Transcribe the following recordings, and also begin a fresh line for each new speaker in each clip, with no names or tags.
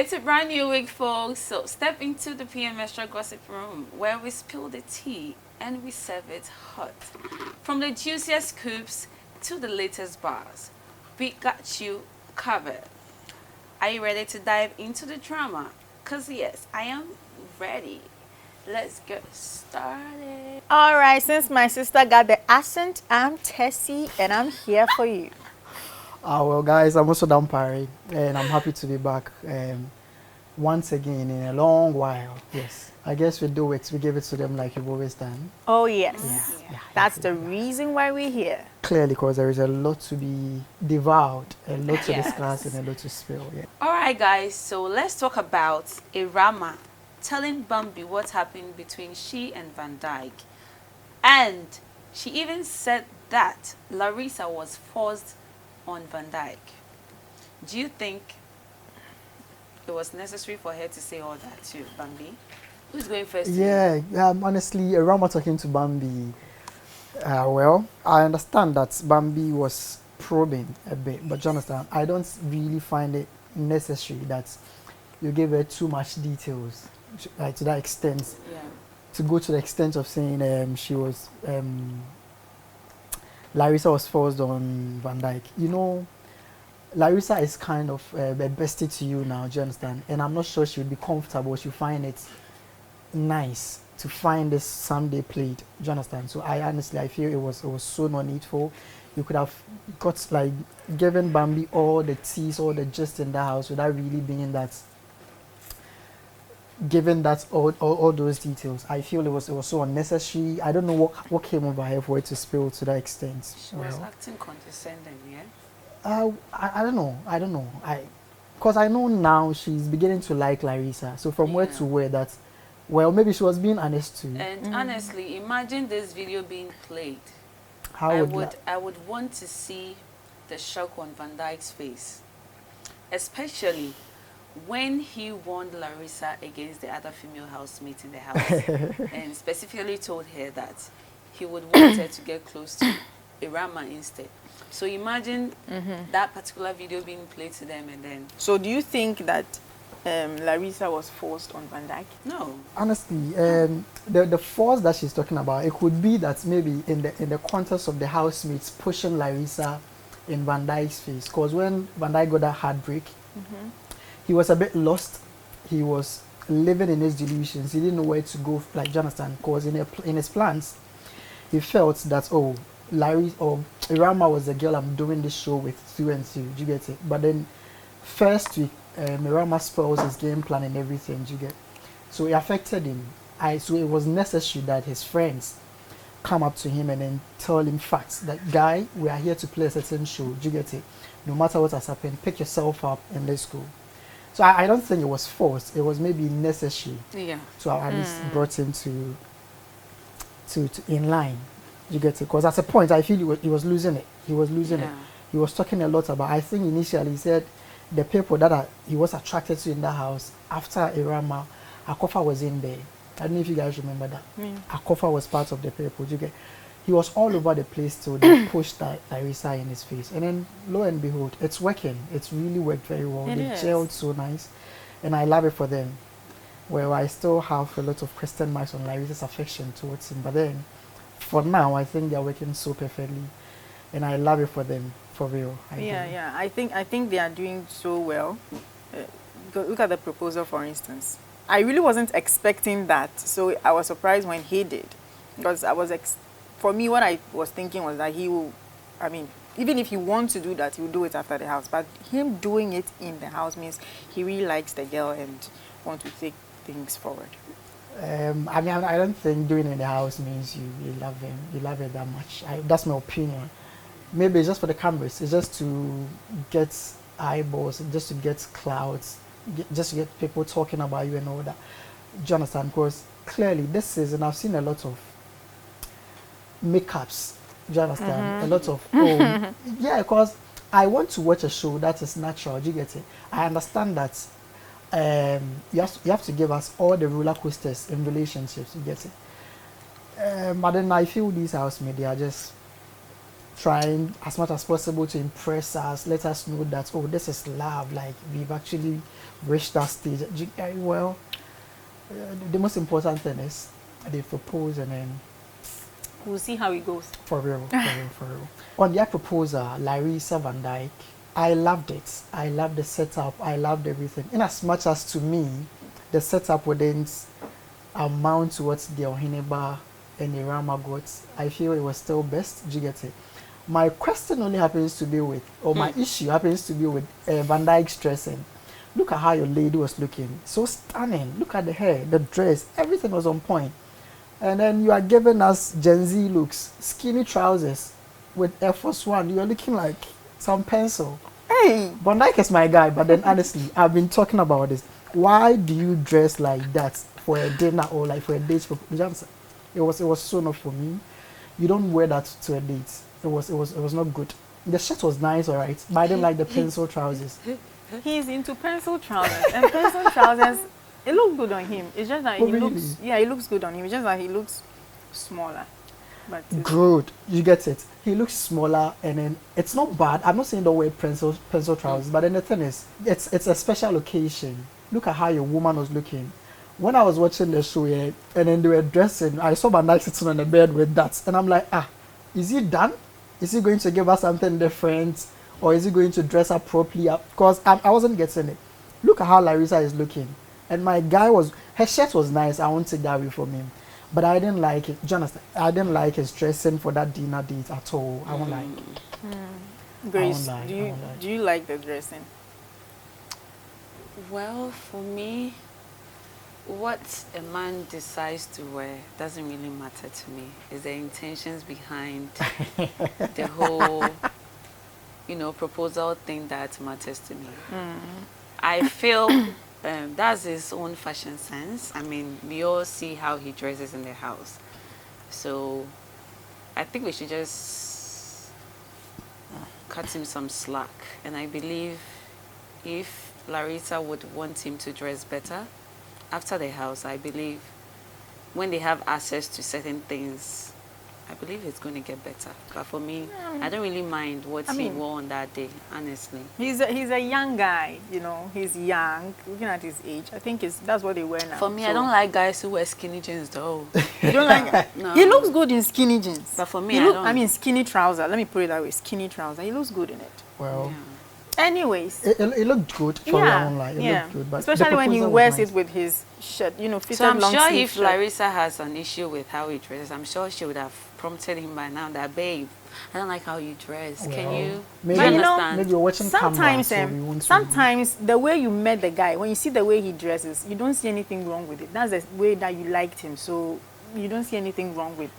It's a brand new week, folks. So step into the PMXtra gossip room where we spill the tea and we serve it hot. From the juiciest scoops to the latest bars, we got you covered. Are you ready to dive into the drama? Cause yes, I am ready. Let's get started.
All right, since my sister got the accent, I'm Tessie and I'm here for you.
Well, guys, I'm also Dampari, and I'm happy to be back once again in a long while. Yes, I guess we do it. We give it to them like you've always done.
Oh, yes. That's the reason why we're here.
Clearly, because there is a lot to be devoured, a lot to discuss, and a lot to spill. Yeah.
All right, guys. So let's talk about Ewurama telling Bambi what happened between she and Vandyke, and she even said that Larissa was forced on Vandyke. Do you think it was necessary for her to say all that to Bambi? Who's going first?
Yeah, honestly, Ewurama talking to Bambi. Well, I understand that Bambi was probing a bit, but you understand, I don't really find it necessary that you give her too much details to that extent.
Yeah.
To go to the extent of saying she was Larissa was forced on Vandyke. You know, Larissa is kind of a bestie to you now, do you understand? And I'm not sure she would be comfortable. She'll find it nice to find this Sunday played, do you understand? So I feel it was so not needful. You could have got like given Bambi all the teas, all the gist in the house without really being that. Given that all those details, I feel it was so unnecessary. I don't know what came over her for it to spill to that extent.
She was acting condescending, yeah?
I don't know. Because I know now she's beginning to like Larissa. So from where to where that, well, maybe she was being honest too.
And honestly, imagine this video being played.
How
I would want to see the shock on Vandyke's face, especially when he warned Larissa against the other female housemate in the house and specifically told her that he would want her to get close to Ewurama instead. So imagine that particular video being played to them and then...
So do you think that Larissa was forced on Vandyke?
No.
Honestly, the force that she's talking about, it could be that maybe in the context of the housemates pushing Larissa in Vandyke's face. Because when Vandyke got that heartbreak, he was a bit lost. He was living in his delusions. He didn't know where to go, like Jonathan, because in his plans, he felt that, oh, Larry or Ewurama was the girl I'm doing this show with through and through. Do you get it? But then first week, Ewurama spoils his game plan and everything. Do you get? So it affected him. So it was necessary that his friends come up to him and then tell him facts. That guy, we are here to play a certain show. Do you get it? No matter what has happened, pick yourself up and let's go. So I don't think it was forced. It was maybe necessary.
Yeah.
To at least brought him to in line. You get it? Because at a point I feel he was losing it. He was losing it. He was talking a lot about. I think initially he said the people that he was attracted to in that house after Ewurama, Akofa was in there. I don't know if you guys remember that. Akofa was part of the people. You get? He was all over the place till they pushed Larissa in his face. And then, lo and behold, it's working. It's really worked very well. They gelled so nice. And I love it for them. Well, I still have a lot of question marks on Larissa's affection towards him. But then, for now, I think they're working so perfectly. And I love it for them, for real.
I think they are doing so well. Look at the proposal, for instance. I really wasn't expecting that. So I was surprised when he did. Because for me, what I was thinking was that he will, even if he wants to do that, he will do it after the house. But him doing it in the house means he really likes the girl and wants to take things forward.
I don't think doing it in the house means you love him. You love it that much. That's my opinion. Maybe it's just for the cameras. It's just to get eyeballs, just to get clouds, just to get people talking about you and all that. Do you understand? Because clearly this season I've seen a lot of makeups. Do you understand? A lot of yeah, because I want to watch a show that is natural. Do you get it? I understand that you have to give us all the roller coasters in relationships. You get it? But then I feel these housemates, they are just trying as much as possible to impress us, let us know that, oh, this is love, like we've actually reached that stage. Well, the most important thing is they propose, and then
We'll see how it goes.
for real, for real, for real. On their proposal, Larissa Vandyke, I loved it. I loved the setup. I loved everything. In as much as to me, the setup wouldn't amount to what the Ohineba and Ewurama got, I feel it was still best. Do you get it? My question only happens to be with, or my issue happens to be with Vandyke's dressing. Look at how your lady was looking. So stunning. Look at the hair, the dress, everything was on point. And then you are giving us Gen Z looks, skinny trousers with Air Force One. You are looking like some pencil.
Hey,
Vandyke is my guy, but then honestly, I've been talking about this. Why do you dress like that for a dinner or like for a date? It was so not for me. You don't wear that to a date. It was not good. The shirt was nice, alright, but I didn't like the pencil trousers.
he's into pencil trousers, and pencil trousers, it looks good on him. It's just that
Oh,
he
really?
looks, yeah, it looks good on him. It's just that he looks smaller. But
Good, you get it. He looks smaller, and then it's not bad. I'm not saying don't wear pencil trousers, but then the thing is, it's a special occasion. Look at how your woman was looking. When I was watching the show, yeah, and then they were dressing, I saw Vandyke sitting on the bed with that, and I'm like, is he done? Is he going to give us something different, or is he going to dress up properly? Because I wasn't getting it. Look at how Larissa is looking, and my guy her shirt was nice. I won't take that away from him, but I didn't like it. Do you understand? I didn't like his dressing for that dinner date at all. I won't like.
Grace,
I won't lie,
do
I
you
won't lie.
do you like the dressing?
Well, for me, what a man decides to wear doesn't really matter to me. It's the intentions behind the whole, proposal thing that matters to me. I feel that's his own fashion sense. I mean, we all see how he dresses in the house. So I think we should just cut him some slack. And I believe if Larissa would want him to dress better after the house, I believe when they have access to certain things, I believe it's going to get better. But for me, I don't really mind what he wore on that day, honestly.
He's a young guy, He's young. Looking at his age, I think that's what they wear now.
For me, I don't like guys who wear skinny jeans, though.
You don't like?
No.
He looks good in skinny jeans.
But for me,
I mean, skinny trouser. Let me put it that way. Skinny trouser. He looks good in it.
Well,
Yeah.
Anyways.
it looked good for your own life. It looked good, but
especially when he
the proposal was
wears
nice.
it with his shirt, fitted
So I'm
long
sure
sleeve
if
shirt.
Larissa has an issue with how he dresses, I'm sure she would have prompted him by now that, babe, I don't like how you dress. Can
Well,
you
maybe,
But
understand?
maybe you're watching
Sometimes,
camera, so we won't
sometimes the way you met the guy, when you see the way he dresses, you don't see anything wrong with it. That's the way that you liked him, so you don't see anything wrong with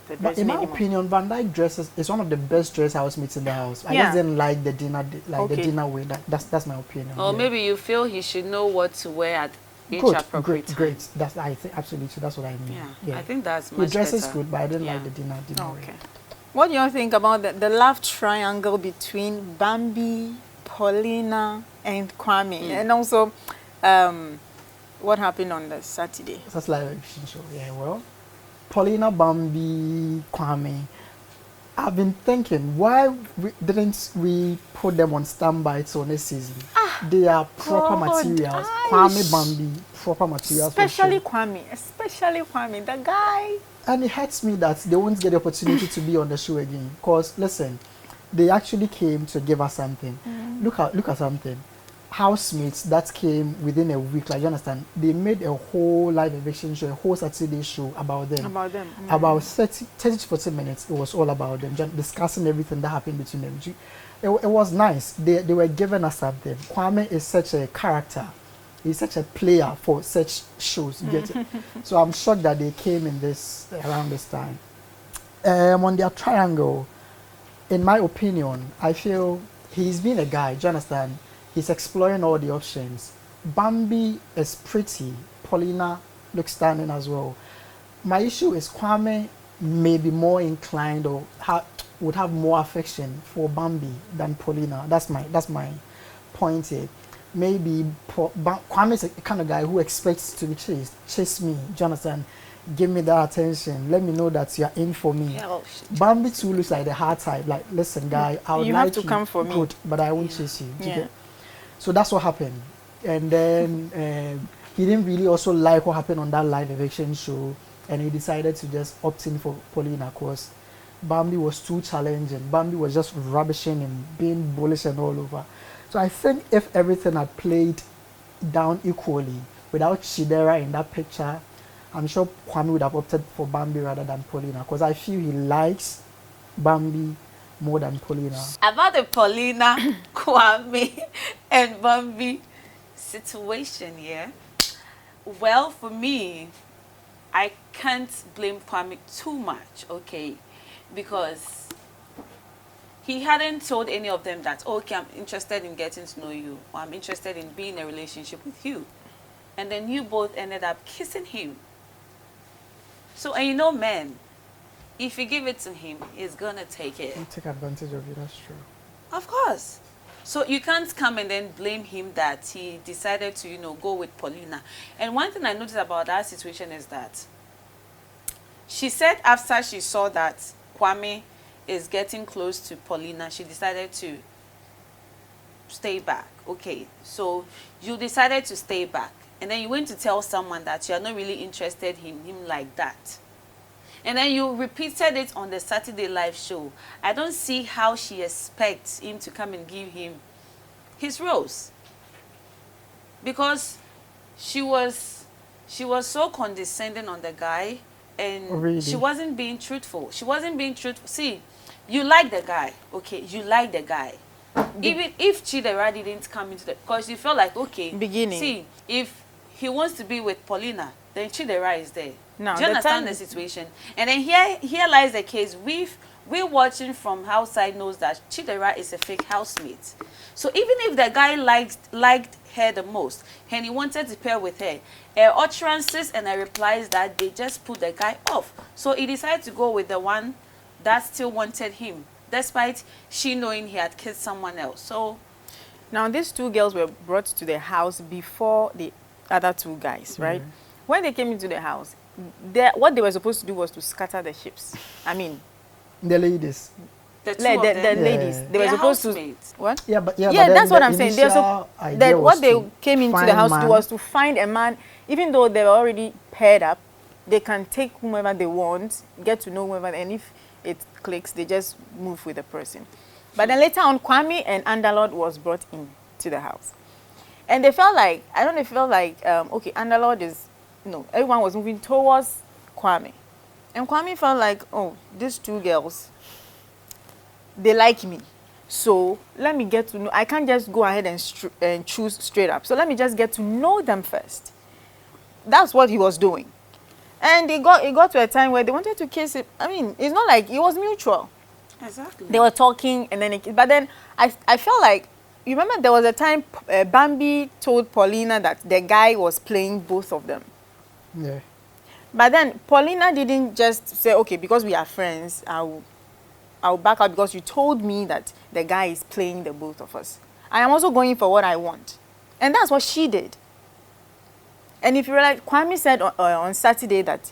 the
But
dressing
in my
anymore.
opinion, Vandyke dresses is one of the best dress housemates in the house. I
Yeah.
just didn't like the dinner, the
Okay.
dinner way. That's my opinion.
Or
yeah.
maybe you feel he should know what to wear at each
Good,
appropriate time.
great. That's I think absolutely. That's what I mean.
Yeah, I think that's
He
much
dresses
better.
good, but I didn't
Yeah.
like the dinner
Okay.
way.
What do you all think about the love triangle between Bambi, Paulina, and Kwame? And also, what happened on the Saturday?
That's like a fiction show. Yeah, well, Paulina, Bambi, Kwame. I've been thinking, why didn't we put them on standby till next season? They are proper
God,
materials.
I
Kwame, Bambi, proper materials. for
Especially
show.
Kwame, the guy.
And it hurts me that they won't get the opportunity to be on the show again. Because listen, they actually came to give us something. Look at something. Housemates that came within a week, like you understand, they made a whole live eviction show, a whole Saturday show about them.
About them.
About 30 to 40 minutes, it was all about them, just discussing everything that happened between them. It was nice. They were giving us something. Kwame is such a character. He's such a player for such shows. You get it? So I'm shocked that they came in around this time. On their triangle, in my opinion, I feel he's been a guy. Do you understand? He's exploring all the options. Bambi is pretty. Paulina looks stunning as well. My issue is Kwame may be more inclined or would have more affection for Bambi than Paulina. That's my point here. Maybe Kwame is a kind of guy who expects to be chased. Chase me, do you understand? give me that attention. Let me know that you are in for me.
Oh,
Bambi too looks like the hard type. Like, listen, guy, I would
You
like
have to come for me.
good, but I won't chase you. Do you
Yeah.
get? So that's what happened. And then he didn't really also like what happened on that live eviction show, and he decided to just opt in for Paulina because Bambi was too challenging. Bambi was just rubbishing and being bullish and all over. So I think if everything had played down equally without Chiderah in that picture, I'm sure Kwame would have opted for Bambi rather than Paulina because I feel he likes Bambi more than Paulina.
About the Paulina, Kwame, and Bambi situation, yeah. Well, for me, I can't blame Kwame too much, okay, because he hadn't told any of them that, okay, I'm interested in getting to know you, or I'm interested in being in a relationship with you. And then you both ended up kissing him. So, and you know, men, if you give it to him, he's gonna take it.
He'll take advantage of you, that's true.
Of course. So you can't come and then blame him that he decided to, you know, go with Paulina. And one thing I noticed about that situation is that she said after she saw that Kwame is getting close to Paulina, she decided to stay back. Okay, so you decided to stay back. And then you went to tell someone that you are not really interested in him like that. And then you repeated it on the Saturday live show. I don't see how she expects him to come and give him his rose. Because she was so condescending on the guy, and
really?
she wasn't being truthful. She wasn't being truthful. See, you like the guy, okay? You like the guy. Even if Chiderah didn't come into the, because you felt like, okay,
Beginning.
see, if he wants to be with Paulina, then Chiderah is there.
Now,
do you understand the situation? And then here lies the case. We're watching from outside knows that Chiderah is a fake housemate. So even if the guy liked her the most and he wanted to pair with her, her utterances and her replies that they just put the guy off. So he decided to go with the one that still wanted him, despite she knowing he had kissed someone else. So
now these two girls were brought to the house before the other two guys, right? When they came into the house, what they were supposed to do was to scatter the ships. I mean,
The ladies.
the two
the
of them,
ladies, they were
they're
supposed to
housemates.
what?
Yeah, but
Yeah,
then
that's
the
what I'm saying.
initial idea
That
was
what they
to
came into the
find
house
man.
to was to find a man. Even though they were already paired up, they can take whomever they want, get to know whoever, and if it clicks, they just move with the person. But then later on, Kwame and Andalord was brought in to the house, and they felt like, I don't know, they felt like okay, Andalord is, everyone was moving towards Kwame, and Kwame felt like, oh, these two girls, they like me, so let me get to know. I can't just go ahead and choose straight up. So let me just get to know them first. That's what he was doing, and it got to a time where they wanted to kiss him. I mean, it's not like it was mutual.
Exactly.
They were talking, and then but then I felt like, you remember there was a time Bambi told Paulina that the guy was playing both of them.
Yeah.
But then Paulina didn't just say, okay, because we are friends, I'll back out because you told me that the guy is playing the both of us. I am also going for what I want. And that's what she did. And if you realize, Kwame said on Saturday that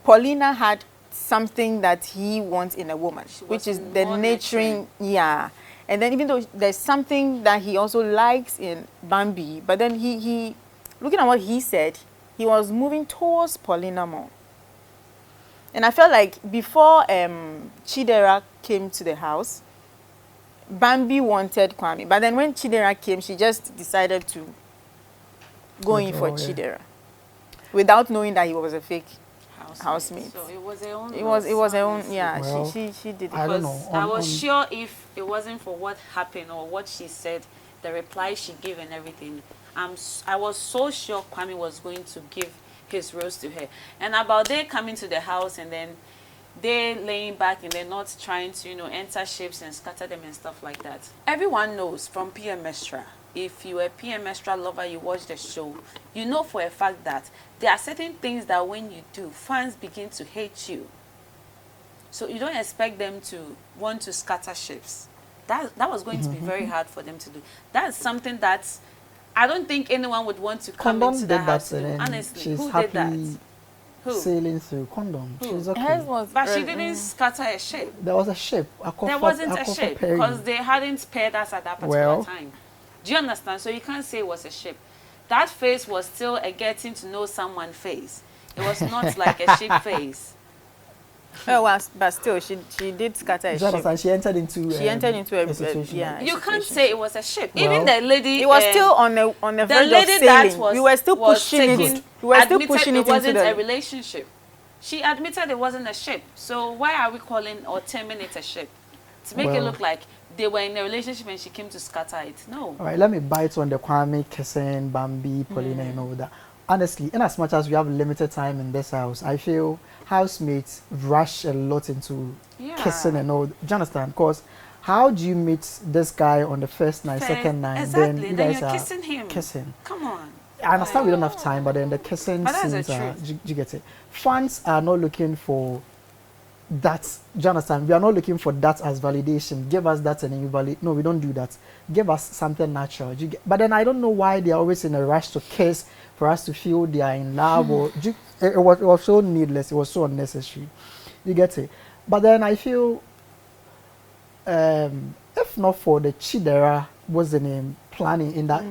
Paulina had something that he wants in a woman, which is the nurturing, yeah. And then even though there's something that he also likes in Bambi, but then he looking at what he said, he was moving towards Paulina more. And I felt like before Chiderah came to the house, Bambi wanted Kwame. But then when Chiderah came, she just decided to go in for Chiderah without knowing that he was a fake housemate.
So it was her own.
It was her own, yeah.
Well,
she did it.
I don't know.
I was sure if it wasn't for what happened or what she said, the reply she gave and everything, I was so sure Kwame was going to give his rose to her. And about they coming to the house and then they laying back and they're not trying to, enter ships and scatter them and stuff like that. Everyone knows from PMXtra, if you're a PMXtra lover, you watch the show, you know for a fact that there are certain things that when you do, fans begin to hate you. So you don't expect them to want to scatter ships. That was going to be very hard for them to do. That's something that I don't think anyone would want to come
Condom
into
did
that house.
and then
Honestly,
she's
who
happy
did that? Who?
sailing through. Condom.
Who?
She's okay.
Hers was
But she didn't scatter a ship.
There was a ship.
There wasn't a ship because they hadn't paired us at that particular time. Do you understand? So you can't say it was a ship. That face was still a getting to know someone face. It was not like a ship face.
Oh, well, but still, she did scatter a ship.
She entered into
a
situation.
yeah.
You can't say it was a ship.
Well,
even the lady.
It was still on the verge of sailing. We were still pushing it. We were still pushing it into
wasn't
the
a relationship. She admitted it wasn't a ship. So why are we calling or terming it a ship? To make it look like they were in a relationship and she came to scatter it. No.
All right, let me bite on the Kwame, kissing, Bambi, Paulina, and all that. Honestly, in as much as we have limited time in this house, I feel housemates rush a lot into kissing and all. Do you understand? Because how do you meet this guy on the first night, second night,
exactly.
then you guys
you're
are
kissing him.
Come
on.
I understand we don't have time, but then the kissing scenes are, do you get it? Fans are not looking for that. Do you understand? We are not looking for that as validation. Give us that and then you validate. No, we don't do that. Give us something natural. But then I don't know why they are always in a rush to kiss for us to feel they are in love. Or it was so needless. It was so unnecessary. You get it? But then I feel, if not for the Chiderah, what's the name, planning in that,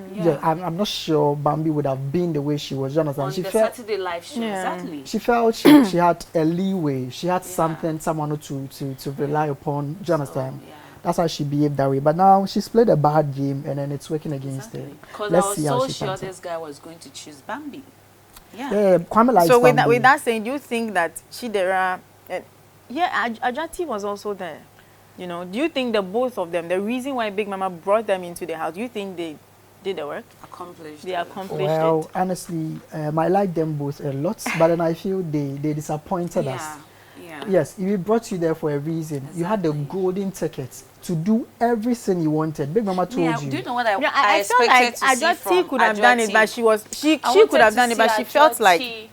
I'm not sure Bambi would have been the way she was. Jonathan,
on
she
the
felt,
Saturday live show, exactly.
She felt she had a leeway. She had someone to rely upon. Jonathan. So, that's how she behaved that way. But now she's played a bad game and then it's working against her.
Because I was so sure this guy was going to choose Bambi.
Kwame likes
so with
Bambi.
That saying, do you think that Chiderah, Ajati was also there? You know, do you think the both of them, the reason why Big Mama brought them into the house, do you think they did the work?
Accomplished.
They accomplished it.
Well, honestly, I like them both a lot, but then I feel they disappointed us.
Yeah.
Yes, we brought you there for a reason. Exactly. You had the golden ticket to do everything you wanted. Big Mama told you.
Do you know what I
felt like Ajati could have done it, but she could have done it, but she felt like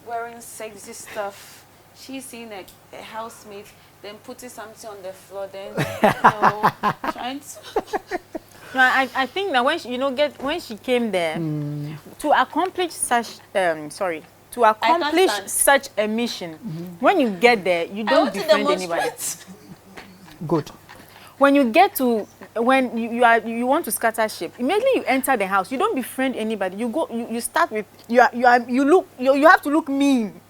wearing sexy stuff. She's seeing a housemate, then putting something on the floor, then trying to.
No, I think that when she came there to accomplish such such a mission, when you get there, you don't befriend anybody.
Good.
When you get to you want to scatter ship, immediately you enter the house. You don't befriend anybody. You go. You start with you have to look mean.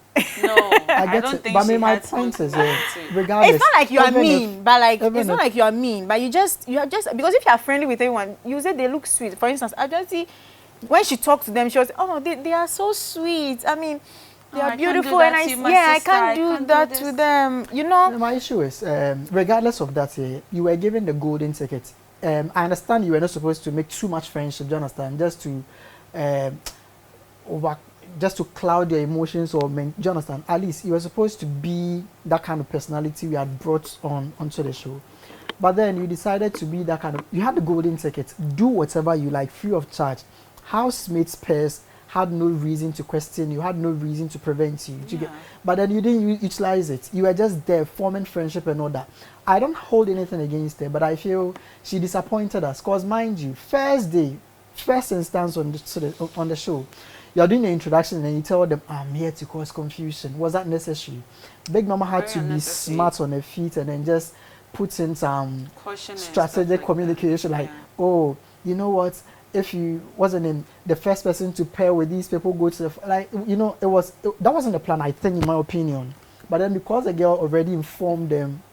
No, I don't think
but
she
my
had
point is,
it's
regardless.
not like you are mean, but like it's not like you are mean, but you are just because if you are friendly with anyone, you say they look sweet. For instance, I just see when she talked to them, she was they are so sweet. I mean, they are beautiful, and I can't do that to them. You know.
My issue is, regardless of that, you were given the golden ticket. I understand you were not supposed to make too much friendship. Do you understand? Just to cloud your emotions or do you understand? At least you were supposed to be that kind of personality we had brought onto the show. But then you decided to be that kind of, you had the golden ticket, do whatever you like, free of charge. Housemates pairs had no reason to question you, had no reason to prevent you. But then you didn't utilize it. You were just there forming friendship and all that. I don't hold anything against her, but I feel she disappointed us. Because mind you, first instance on the show, you're doing the introduction and you tell them, I'm here to cause confusion. Was that necessary? Big Mama had to be smart on her feet and then just put in some strategic communication like, oh, you know what? If you wasn't the first person to pair with these people, go to that wasn't the plan, I think, in my opinion. But then because the girl already informed them,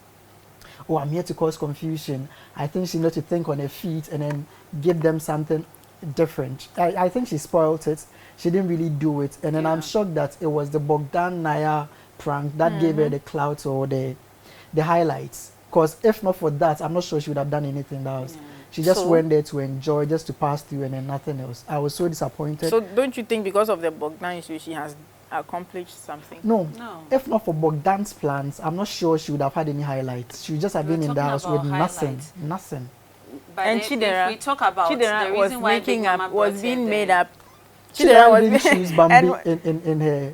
oh, I'm here to cause confusion, I think she needed to think on her feet and then give them something different. I think she spoiled it. She didn't really do it, and then I'm shocked that it was the Bogdan Na prank that gave her the clout or the highlights. Because if not for that, I'm not sure she would have done anything else. She just went there to enjoy, just to pass through, and then nothing else. I was so disappointed.
So don't you think because of the Bogdan issue, she has accomplished something?
No. If not for Bogdan's plans, I'm not sure she would have had any highlights. She would just have been in the house with nothing.
But
and Chiderah,
we talk about the reason why Big Mama
was being made up.
Chiderah didn't choose Bambi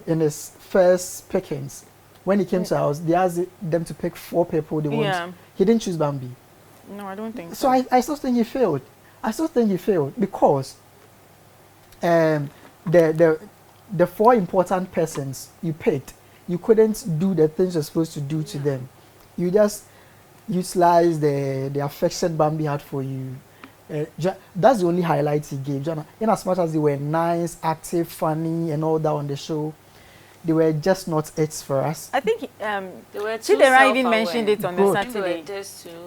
in his first pickings. When he came to the house, they asked them to pick 4 people they want. He didn't choose Bambi.
No, I don't think
so. I still think he failed. Because the four important persons you picked, you couldn't do the things you're supposed to do to them. You just utilize the affection Bambi had for you. That's the only highlight he gave. In as much as they were nice, active, funny, and all that on the show, they were just not it for us.
I think
Chiderah
even mentioned it on the Saturday.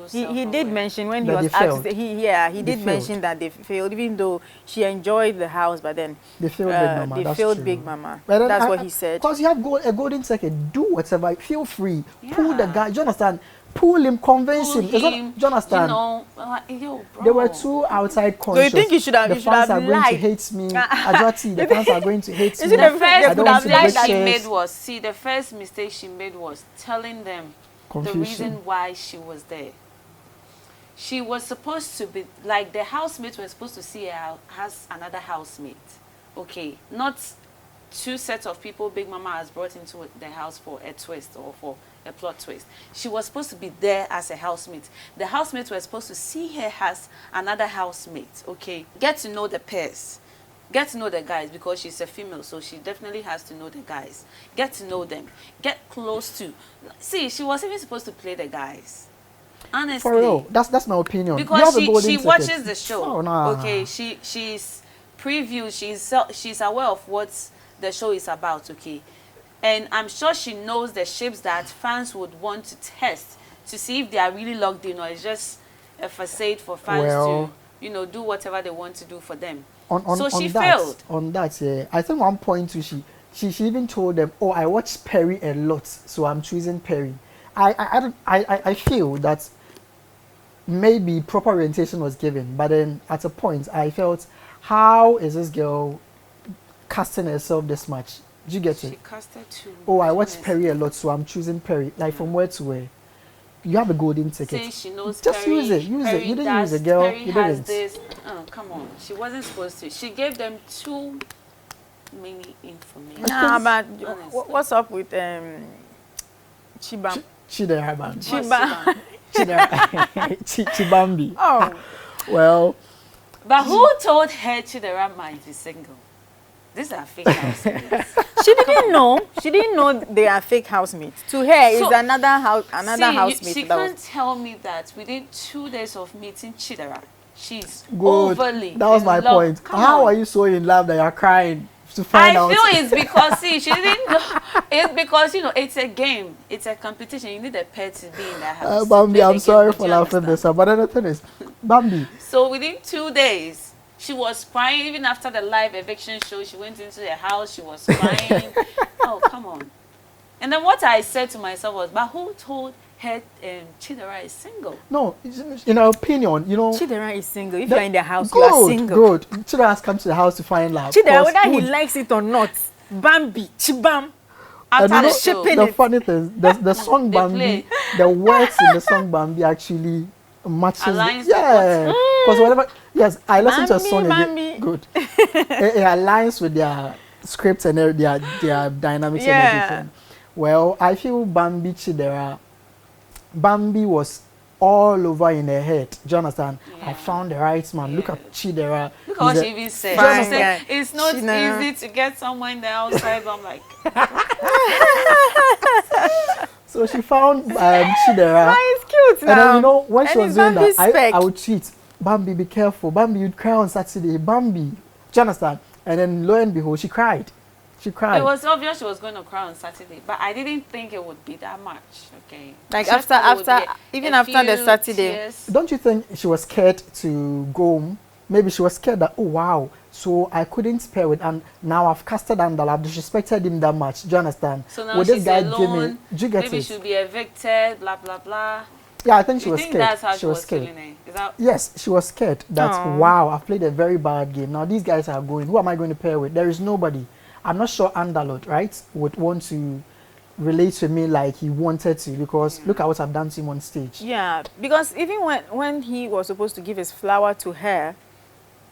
He did mention when he was asked. He did mention that they failed, even though she enjoyed the house, but then
they failed Big Mama.
They
that's
failed
true.
Big Mama. That's what he said.
Because you have a golden second, do whatever, feel free. Pull the guy. Do you understand? Pull him, convince him. Do you understand? There were two outside conscious.
So you think you should have?
The fans are going to hate me. Ajati, the fans are going to hate me.
The first mistake she made was the first mistake she made was telling them the reason why she was there. She was supposed to be like the housemates were supposed to see her as another housemate. Okay, not two sets of people Big Mama has brought into the house for a twist or for a plot twist. She was supposed to be there as a housemate. The housemates were supposed to see her as another housemate. Okay, get to know the pairs, get to know the guys, because she's a female, so she definitely has to know the guys. Get to know them, get close to. See, she was even supposed to play the guys. Honestly,
for real, that's my opinion.
Because she watches the show.
Oh, nah.
Okay, she's previewed. She's aware of what the show is about. Okay. And I'm sure she knows the shapes that fans would want to test to see if they are really locked in, or it's just a facade for fans to, do whatever they want to do for them. So she failed.
On that, yeah. I think one point too, she even told them, "Oh, I watch Perry a lot, so I'm choosing Perry." I feel that maybe proper orientation was given, but then at a point I felt, how is this girl casting herself this much? Do you get it?
She casted too.
Oh, I watch Perry a lot, so I'm choosing Perry. Like from where to where? You have a golden ticket.
Since she knows
just
Perry,
use it. Use
Perry
it. You didn't use it, girl.
Perry
you
has
didn't.
This. Oh, come on. She wasn't supposed to. She gave them too many information.
Nah, but what's up with Chiderah
Bambi. Chibambi.
Oh.
Well.
But who told her Chiderah might be single? These are fake housemates.
She didn't know. She didn't know they are fake housemates. To her, it's another housemate.
She can't tell me that within 2 days of meeting Chiderah, she's
Good.
overly
That was my
love.
point. How are you so in love that you're crying to find out?
I feel it's because she didn't know. It's because it's a game. It's a competition. You need a pet to be in the house.
Bambi, I'm sorry for laughing this up, but then the thing is, Bambi.
So within 2 days. She was crying. Even after the live eviction show, she went into the house. She was crying. Oh, come on. And then what I said to myself was, but who told her Chiderah is single?
No, in our opinion,
Chiderah is single. If you're in the house, you are single.
Good. Chiderah has come to the house to find love.
Chiderah, whether he likes it or not, Bambi, Chibam.
After shipping the funny thing, the song Bambi, the words in the song Bambi actually matches. Yeah. Because whatever. Yes, I listened to a song again. Good. It aligns with their scripts and their dynamics and everything. Well, I feel Bambi Chiderah. Bambi was all over in her head. Do you understand? Yeah. I found the right man. Yeah. Look at Chiderah.
Look how she even said. She said it's not easy to get someone in the outside. I'm like.
So she found Chiderah.
It's cute now.
And then, when she was doing that, I would tweet, Bambi, be careful. Bambi, you'd cry on Saturday. Bambi. Do you understand? And then lo and behold, she cried. She cried.
It was obvious she was going to cry on Saturday, but I didn't think it would be that much. Okay.
Like after the Saturday.
Tears.
Don't you think she was scared to go home? Maybe she was scared that, oh wow, so I couldn't pair with, and now I've casted Andal, I've disrespected him that much. Do you understand?
So now she's alone. Do you get maybe she'll be evicted, blah blah blah.
Yeah, I think she was scared.
That's how she was scared. Feeling, is that
yes, she was scared. That wow, I've played a very bad game. Now these guys are going. Who am I going to pair with? There is nobody. I'm not sure Andalot, right, would want to relate to me like he wanted to, because look at what I've done to him on stage.
Yeah, because even when he was supposed to give his flower to her,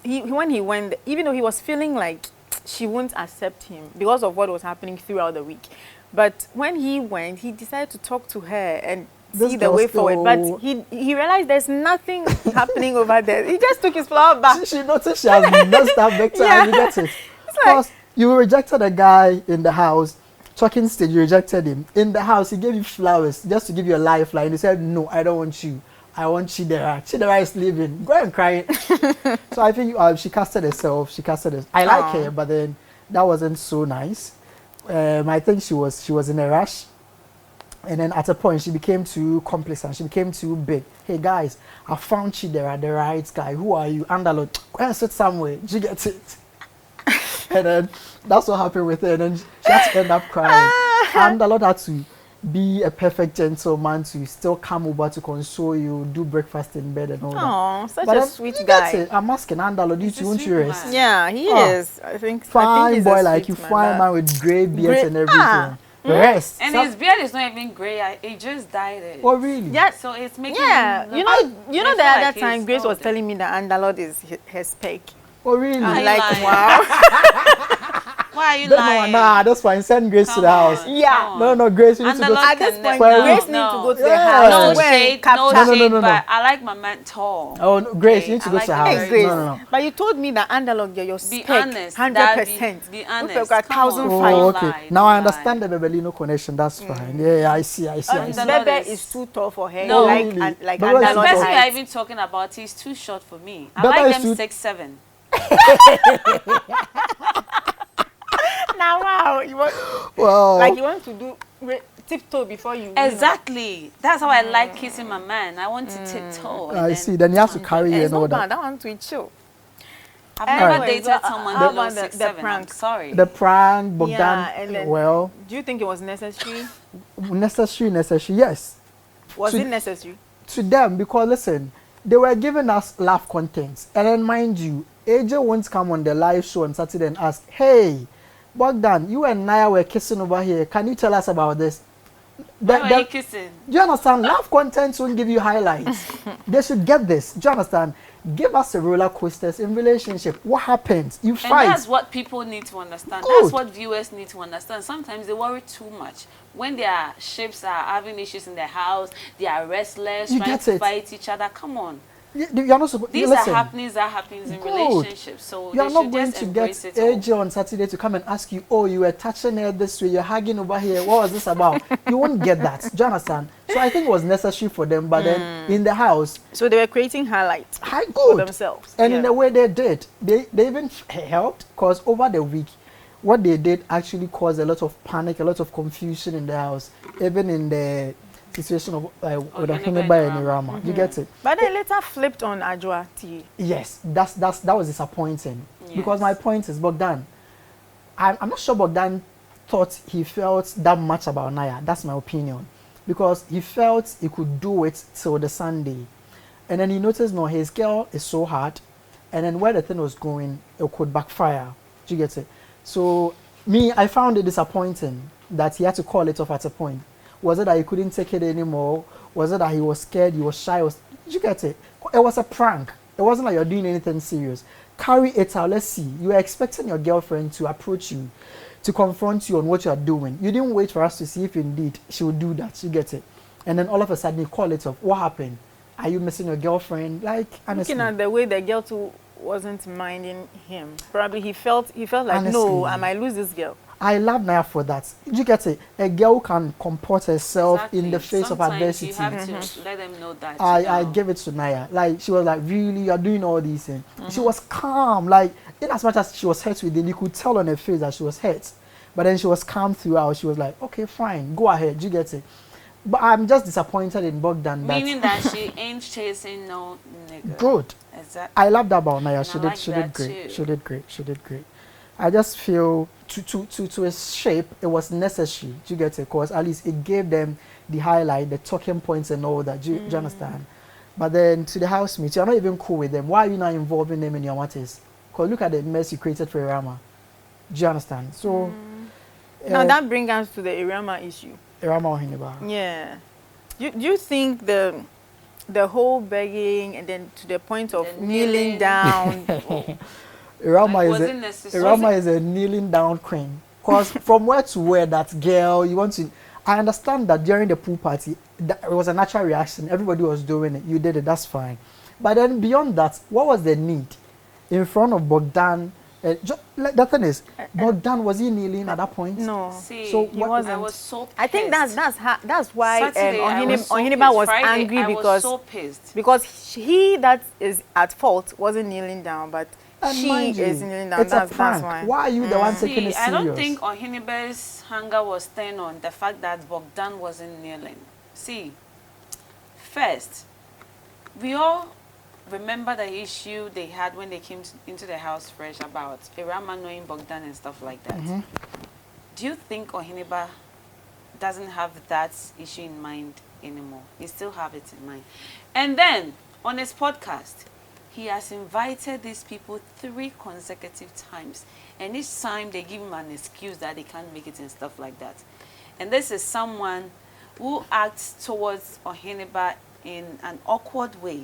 when he went, even though he was feeling like she wouldn't accept him because of what was happening throughout the week, but when he went, he decided to talk to her, and
This
see the
girl
way forward.
still-
But he realized there's nothing happening over there. He just took his flower back.
She noticed she has messed up big time.
Yeah.
You get it?
like-
Because you rejected a guy in the house, talking stage, you rejected him. In the house, he gave you flowers just to give you a lifeline. He said, no, I don't want you. I want Chiderah. Chiderah is leaving. Go and cry. So I think she casted herself. I like
Aw.
her, but then that wasn't so nice. I think she was in a rush. And then at a point, she became too complacent. She became too big. Hey, guys, I found Chiderah, the right guy. Who are you? Andalot. Go and sit somewhere. Did you get it? And then that's what happened with her. And then she had to end up crying. Andalot had to be a perfect gentleman to still come over to console you, do breakfast in bed and all that.
Oh, such
But
a
then
sweet
you
guy.
get it. I'm asking Andalot,
He's a
won't you
sweet
rest?
man.
Yeah, he
Oh.
is. I think
Fine
he's
boy
a
like
sweet
you,
man,
fine
but-
man with grey beards
Grey-
and everything.
Ah.
Rest.
And
Some-
his beard is not even grey. It just dyed it.
Oh really?
Yeah,
So it's making
yeah.
him
You
look-
know,
I
the
feel
other
like
time
he's
Grace was
old.
telling me that Andalot is her spec.
Oh really?
Are
I'm
you
like,
lying?
wow.
Why are you
No,
lying?
nah, that's fine. Send Grace to
Come
the house.
on,
Yeah.
come
No,
on.
no, Grace, you need to go.
Andalot
At this
can
point,
never-
Grace
no,
needs to go to
Yeah.
the house.
No
No
Go and
shade,
capture-
no
No,
shade,
no.
but I like my man tall.
Oh, no, Grace, you need to
I
go
like
to the
him
house.
Hey,
very
Grace.
No, no, no.
But you told me that Andalot, you're your
Be
spec,
honest.
100%.
Be honest.
We've got
Come on.
1,005.
Oh,
Don't
okay.
lie,
Now
don't
I understand
lie.
the Bebelino connection. That's fine. Yeah, I see.
Andalot
Bebe
is-
is too tall for her.
No.
like,
Really?
like
Bebe is
The
too
Andalot
person
tall.
we are
height.
even talking about is too short for me. I
Baba
like
is
them
too-
6'7".
Now, wow, you want
Well,
like you want to do tiptoe before you.
Exactly. That's how I like kissing my man. I want to tiptoe. and
I
then-
see. Then you have to carry
It's
and all
not
that.
bad. That one's with chill.
I've never
Anyways,
dated someone
how
below
about the
6'7". I'm
prank?
sorry.
The prank, Bogdan.
Yeah, and then-
Well,
Do you think it was necessary?
necessary. Yes.
Was
To-
it necessary?
To them, because listen, they were giving us laugh content, and then mind you, AJ won't come on the live show on Saturday and ask, "Hey, Bogdan, you and Naya were kissing over here. Can you tell us about this?"
Why were you kissing?
Do you understand? Laugh content won't give you highlights. They should get this. Do you understand? Give us the roller coasters in relationship. What happens? You
And
fight.
that's what people need to understand.
Good.
That's what viewers need to understand. Sometimes they worry too much. When their ships are having issues in their house, they are restless,
You
trying
get
to
it.
fight each other. Come on.
You're not supposed.
These
Listen,
are happenings in
Good.
relationships. So
you are
they
not
should
going
just
to get
embrace it all.
AJ on Saturday to come and ask you, "Oh, you were touching her this way. You're hugging over here. What was this about?" You won't get that. Do you understand? So I think it was necessary for them. But then in the house,
So they were creating highlights
hi,
for
good.
themselves.
And in
Yeah.
the way they did, they even helped, because over the week, what they did actually caused a lot of panic, a lot of confusion in the house, even in the situation of with
Ewurama.
and Ewurama. You get it?
But they later flipped on Ajwa T.
Yes, that was disappointing. Because
Yes.
my point is, Bogdan, I'm not sure Bogdan thought he felt that much about Naya. That's my opinion. Because he felt he could do it till the Sunday. And then he noticed, no, his girl is so hard. And then where the thing was going, it could backfire. Do you get it? So, me, I found it disappointing that he had to call it off at a point. Was it that he couldn't take it anymore? Was it that he was scared, he was shy? Did you get it? It was a prank. It wasn't like you're doing anything serious. Carry it out. Let's see. You were expecting your girlfriend to approach you, to confront you on what you are doing. You didn't wait for us to see if indeed she would do that. You get it? And then all of a sudden you call it off. What happened? Are you missing your girlfriend? Like, honestly.
Looking at the way the girl too wasn't minding him. Probably he felt like,
Honestly.
no, I might lose this girl.
I love Naya for that. You get it? A girl who can comport herself
Exactly.
in the face
Sometimes
of adversity.
You have to let them know that.
I
you know.
give it to Naya. Like, she was like, really, you're doing all these things. She was calm. Like, in as much as she was hurt with it, you could tell on her face that she was hurt. But then she was calm throughout. She was like, okay, fine, go ahead. You get it? But I'm just disappointed in Bogdan.
Meaning that she ain't chasing no nigga.
Good.
Exactly.
I love that about Naya.
And
She
I
did,
like
she
that
did great.
too.
She did great. She did great. I just feel to a shape it was necessary. Do you get it? Because at least it gave them the highlight, the talking points and all that. Do you understand? But then to the housemates, you're not even cool with them. Why are you not involving them in your matters? Because look at the mess you created for Ewurama. Do you understand? So
Now that brings us to the Ewurama issue.
Ewurama Ohineba.
Yeah. Do you think the whole begging and then to the point of
The
kneeling
kneeling.
down?
Ewurama
Like,
is
was
a
it necessary?
Ewurama is a kneeling down queen. Because from where to where that girl, you want to, I understand that during the pool party, it was a natural reaction. Everybody was doing it. You did it. That's fine. But then beyond that, what was the need in front of Bogdan? The thing is, Bogdan, was he kneeling at that point?
No.
See,
So
He
what,
wasn't.
I was so pissed.
I think that's why
Saturday, I was so
Ohiniba
pissed.
was
Friday,
angry
I
because
was so pissed.
he that is at fault wasn't kneeling down, but
and
she
mind you,
is kneeling down.
it's
That's
a prank.
why.
Why are you the one taking
See,
it serious?
I don't think Ohiniba's hunger was staying on the fact that Bogdan wasn't kneeling. See, first, we all remember the issue they had when they came into the house fresh about Ewurama knowing Bogdan and stuff like that. Do you think Ohiniba doesn't have that issue in mind anymore? He still have it in mind. And then, on his podcast, he has invited these people 3 consecutive times. And each time they give him an excuse that they can't make it and stuff like that. And this is someone who acts towards Ohiniba in an awkward way.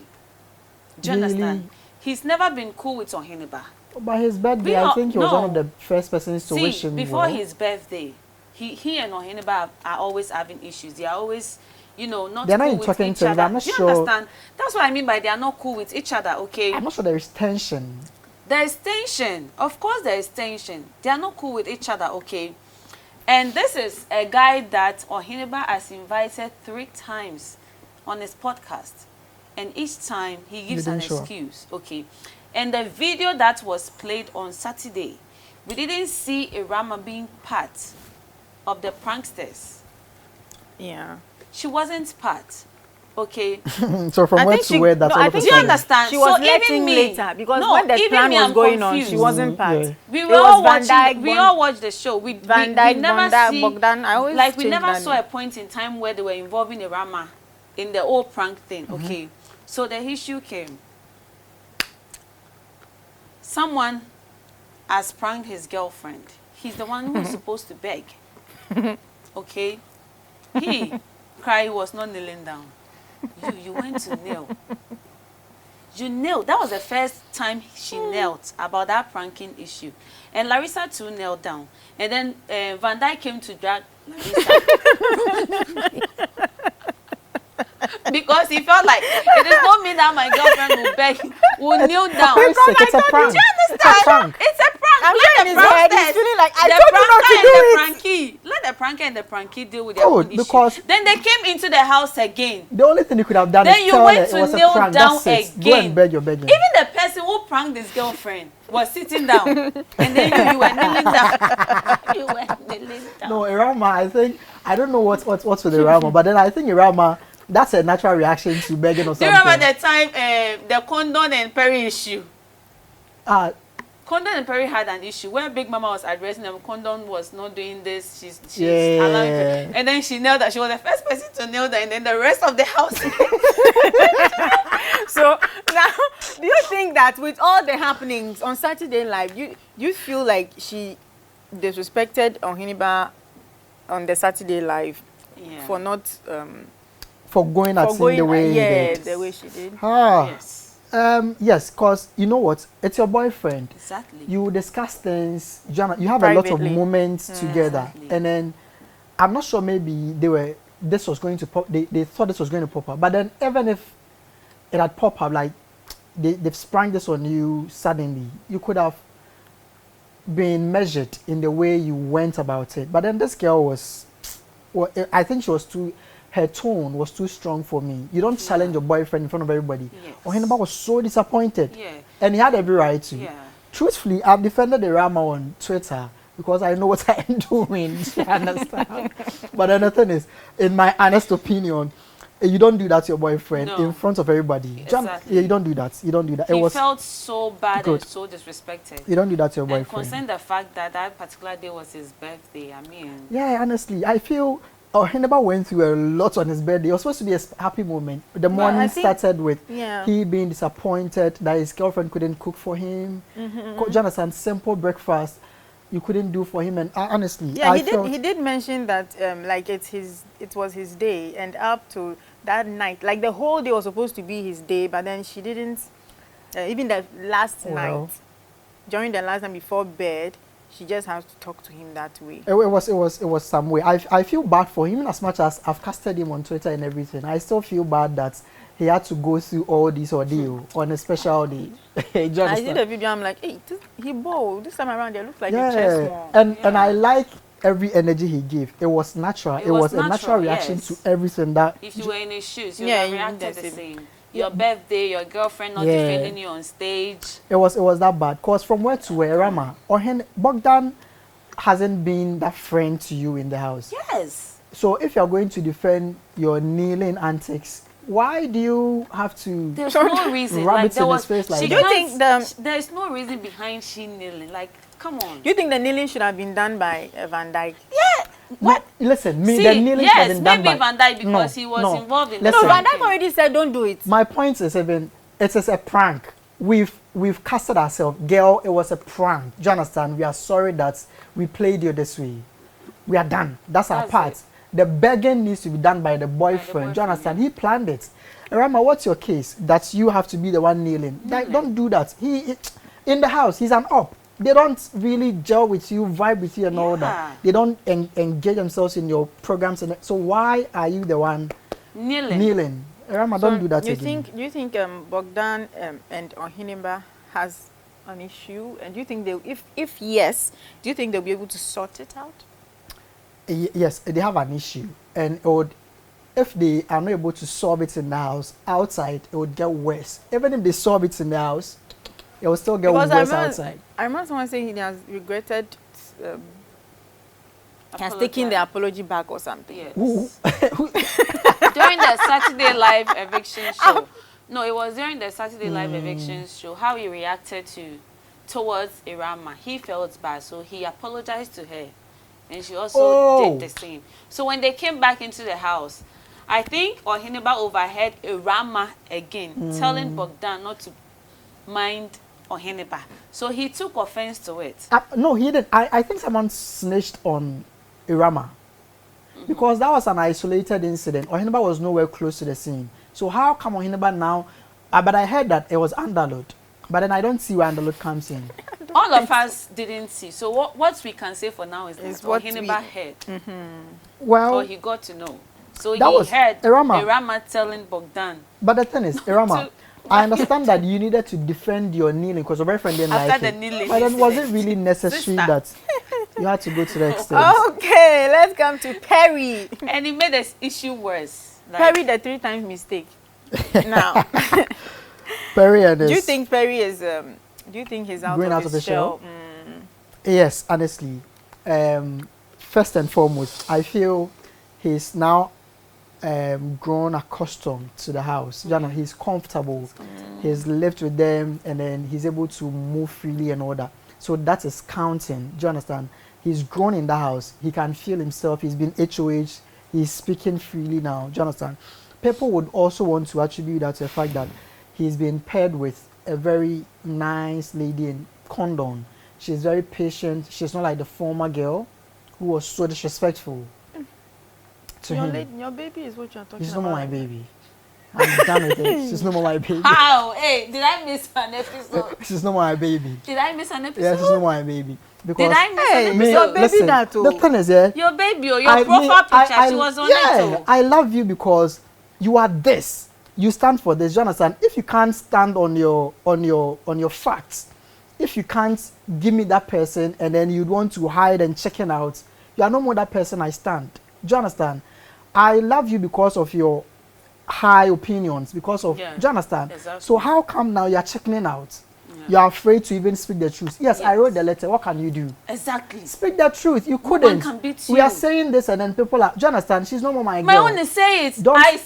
Do you understand? He's never been cool with Ohiniba.
By his birthday, I think he was one of the first persons to wish him
before
well.
his birthday, he and Ohiniba are always having issues. They are always, not
They're
cool
not
with
talking
each
to him.
other.
I'm not
Do you
sure.
understand? That's what I mean by they are not cool with each other, okay?
I'm not sure there is tension.
There is tension. Of course there is tension. They are not cool with each other, okay? And this is a guy that Ohiniba has invited 3 times on his podcast. And each time he gives an excuse, okay? And the video that was played on Saturday, we didn't see Ewurama being part of the pranksters.
Yeah.
She wasn't part, okay?
So from where to where that all of a
Do you
sudden?
understand?
She was
So even
letting
me,
later because when the
even
plan
me,
was
I'm
going on, she
confused.
wasn't part.
Yeah.
We
It
were all
was
watching.
Vandyke,
We all watched the show. We
Vandyke,
never see
Bogdan. I always
like we
change
never
that
saw
name.
a point in time where they were involving Ewurama in the whole prank thing. Okay, so the issue came. Someone has pranked his girlfriend. He's the one who is supposed to beg. Okay, he cried. He was not kneeling down. You went to kneel. You knelt. That was the first time she knelt about that pranking issue. And Larissa too knelt down. And then Vandyke came to drag Larissa. Because he felt like it is not me that my girlfriend will beg, will kneel down.
It's a prank.
Do you understand?
It's a prank.
It's a prank.
I'm
Let
sure in
the
his head he's
pranksters,
feeling like, I
the
told you not to
pranker
do
and
it.
the prankee. Let the pranker and the prankee deal with their
Good,
own issue.
because-
Then they came into the house again.
The only thing you could have done
Then
is
you
tell
went
her
to
it was a
kneel
prank.
down
That's it. Go
again.
and beg your begging.
Even the person who pranked his girlfriend was sitting down. And then you were kneeling down. You were kneeling down.
No, Ewurama, I don't know what's with Ewurama, but then I think Ewurama, that's a natural reaction to begging or
Do you
something.
remember the time the Condon and Perry issue? Condon and Perry had an issue where Big Mama was addressing them. Condon was not doing this. She's allowing her. And then she knelt that she was the first person to kneel down, and then the rest of the house.
So now, do you think that with all the happenings on Saturday Live, you feel like she disrespected Ohiniba on the Saturday Live for not
for going at him the way he did?
the way she did.
Yes.
Yes, because you know what? It's your boyfriend.
Exactly.
You discuss things. You have a lot of
Privately.
moments together,
Exactly.
and then I'm not sure. Maybe this was going to pop. They thought this was going to pop up, but then even if it had popped up, like they've sprung this on you suddenly, you could have been measured in the way you went about it. But then this girl was, well, I think she was too. Her tone was too strong for me. You don't challenge your boyfriend in front of everybody.
Yes.
Ohiniba was so disappointed.
Yeah.
And he had every right to.
Yeah.
Truthfully, I've defended Ewurama on Twitter because I know what I'm doing. You understand? But another thing is, in my honest opinion, you don't do that to your boyfriend in front of everybody.
Exactly.
Yeah, you don't do that. You don't do that.
He felt so bad and so disrespected.
You don't do that to your
And
boyfriend.
concerning the fact that that particular day was his birthday, I mean...
Yeah, honestly, I feel Ohiniba went through a lot on his birthday. It was supposed to be a happy moment. The morning started with he being disappointed that his girlfriend couldn't cook for him. Do you understand? Simple breakfast you couldn't do for him. And honestly,
yeah, he did mention that like it was his day, and up to that night, like the whole day was supposed to be his day, but then she didn't. Even the last night, during the last night before bed, she just has to talk to him that way.
It was some way. I feel bad for him, as much as I've casted him on Twitter and everything. I still feel bad that he had to go through all this ordeal on a special day. I
did a video. I'm like, hey, he bold. This time around, it looks like a chess ball.
And I like every energy he gave. It was natural. It was a natural reaction to everything that.
If you were in his shoes, you would have reacted the same. Your birthday, your girlfriend not defending you on stage.
It was that bad. Cause from where to Ewurama, Bogdan hasn't been that friend to you in the house.
Yes.
So if you're going to defend your kneeling antics, why do you have to?
There's no reason.
Rub it in his face like that?
Do you think
there's no reason behind she kneeling? Like, come on.
Do you think the kneeling should have been done by Vandyke?
Yeah. What?
No, listen, the kneeling should have been done by.
Maybe Vandyke because he was involved in.
No, Vandyke already said don't do it.
My point is even it is a prank. We've casted ourselves, girl. It was a prank. Do you understand? We are sorry that we played you this way. We are done. That's our part. It. The begging needs to be done by the boyfriend. Do you understand? He planned it. Ewurama, what's your case? That you have to be the one kneeling. Like, don't do that. He in the house, he's an op. They don't really gel with you, vibe with you and all that. They don't engage themselves in your programs. So why are you the one kneeling? Ewurama, don't do that again.
Do you think Bogdan and Ohineba has an issue? And do you think if yes, do you think they'll be able to sort it out?
Yes, they have an issue. And if they are not able to solve it in the house, outside, it would get worse. Even if they solve it in the house, it will still get worse outside.
I remember someone saying he has regretted has taken the apology back or something.
Yes. During the Saturday live eviction show. No, it was during the Saturday live eviction show. How he reacted towards Ewurama. He felt bad, so he apologized to her. And she also did the same. So when they came back into the house, I think Ohineba overheard Ewurama again telling Bogdan not to mind Ohineba. So he took offense to it.
No, he didn't. I think someone snitched on Ewurama. Because that was an isolated incident. Ohineba was nowhere close to the scene. So how come Ohineba now? But I heard that it was Andalud. But then I don't see where Andalud comes in.
All of us didn't see. So what we can say for now is that Ohineba heard.
Well,
or he got to know. So he heard Ewurama telling Bogdan.
But the thing is, Ewurama, I understand that you needed to defend your kneeling because your boyfriend didn't like it. Kneeling but then was it really necessary that you had to go to the extent?
Okay, let's come to Perry.
And he made this issue worse.
Like, Perry, the 3 times mistake. Now,
Perry and his,
do you think Perry is? Do you think he's out of the shell?
Yes, honestly. First and foremost, I feel he's now grown accustomed to the house. You know, he's comfortable. He's lived with them, and then he's able to move freely and all that. So that is counting. Do you understand? He's grown in the house. He can feel himself. He's been HOH. He's speaking freely now. Do you understand? People would also want to attribute that to the fact that he's been paired with a very nice lady in Condon. She's very patient. She's not like the former girl who was so disrespectful to him.
Your baby is what you're talking about.
She's no more my baby. I'm done with it. She's no more my baby.
How? Hey, did I miss an episode?
She's no more my baby.
Did I miss an episode?
Yeah, she's no more my baby. Because
did I miss an episode?
Your baby
listen,
that too.
the thing is, yeah,
your baby or your profile picture, she was on it too.
I love you because you are this. You stand for this. You understand? If you can't stand on your facts, if you can't give me that person and then you'd want to hide and checking out, you are no more that person I stand. Do you understand? I love you because of your high opinions, because of, do you understand?
Exactly.
So how come now you are checking out? You are afraid to even speak the truth. Yes, I wrote the letter. What can you do?
Exactly.
Speak the truth. You couldn't.
No one can beat you.
We are saying this and then people are, do you understand? She's no more my girl.
My own is say it.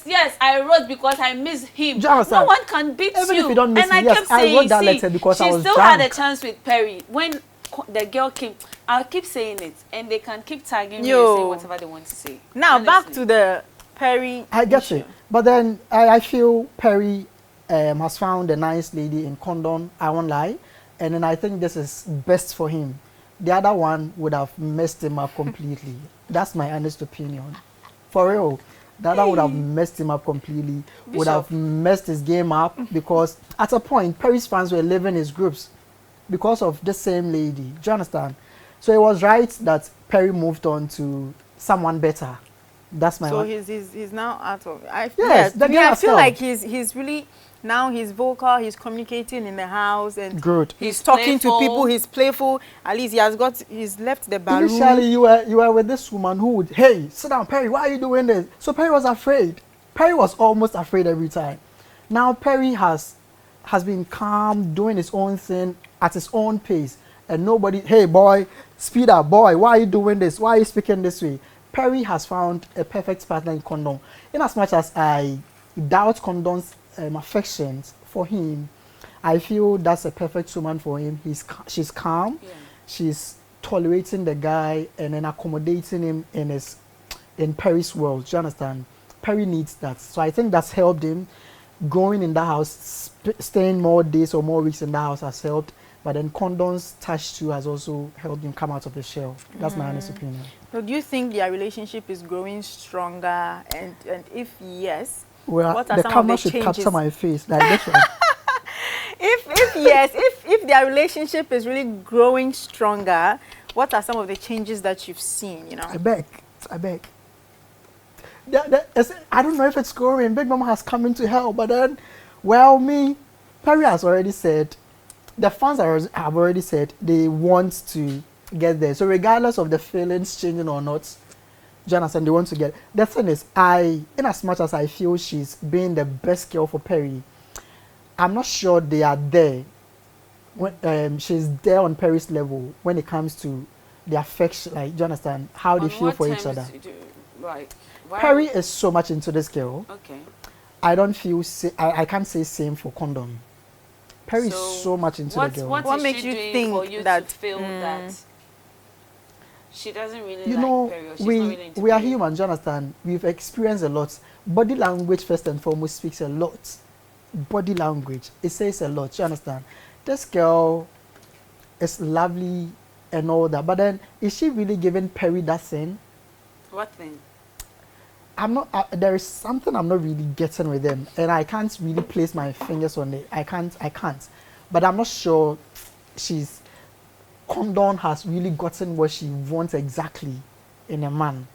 Yes, I wrote because I miss him.
Do you understand?
No one can beat
Even
you.
if you don't miss
and
me,
I
yes,
kept saying,
I wrote that letter because I was
still
drunk.
had a chance with Perry. When the girl came, I'll keep saying it. And they can keep tagging me and say whatever they want to say.
Now,
honestly.
back to the Perry
I get
issue.
it. But then I feel Perry has found a nice lady in Condon. I won't lie. And then I think this is best for him. The other one would have messed him up completely. That's my honest opinion. For real. The other would have messed him up completely.
Bishop.
Would have messed his game up because at a point, Perry's fans were leaving his groups because of the same lady. Do you understand? So it was right that Perry moved on to someone better. That's my
So
one.
he's now out of.
Yes, the
to me,
girl
I
has
feel
come.
like he's really now he's vocal. He's communicating in the house and
Good.
he's talking to
playful.
people. He's playful. At least he's left the balloon.
Initially, you were with this woman who would, hey, sit down, Perry, why are you doing this? So Perry was afraid. Perry was almost afraid every time. Now Perry has been calm, doing his own thing at his own pace. And nobody, hey boy, speed up, boy, why are you doing this? Why are you speaking this way? Perry has found a perfect partner in Condon. In as much as I doubt Condon's affections for him, I feel that's a perfect woman for him. She's calm, she's tolerating the guy and then accommodating him in Perry's world. Do you understand? Perry needs that. So I think that's helped him. Going in the house, staying more days or more weeks in the house has helped. But then Condon's touch too has also helped him come out of the shell. That's my honest opinion.
So do you think their relationship is growing stronger? And if yes,
Well,
what are
the
some
camera
of the
should
changes?
capture my face like this one.
If yes, if their relationship is really growing stronger, what are some of the changes that you've seen? You know,
I beg. I don't know if it's growing. Big Mama has come in to help, but then, well, Perry has already said, the fans have already said they want to get there. So regardless of the feelings changing or not, Jonathan, they want to get. The thing is, in as much as I feel she's being the best girl for Perry, I'm not sure they are there. When she's there on Perry's level when it comes to the affection, like, do you understand how they feel for each other?
Right. Why?
Perry is so much into this girl.
Okay.
I don't feel I can't say same for Condon. Perry is so much into the girl.
What makes you think
for you
that
to feel that she doesn't really
You
like
know,
Perry, or she's not really into
we are
Perry?
human, do you understand? We've experienced a lot. Body language first and foremost speaks a lot. Body language, it says a lot, you understand? This girl is lovely and all that, but then is she really giving Perry that thing?
What thing?
I'm not. There is something I'm not really getting with them, and I can't really place my fingers on it. I can't. But I'm not sure Condon has really gotten what she wants exactly in a man,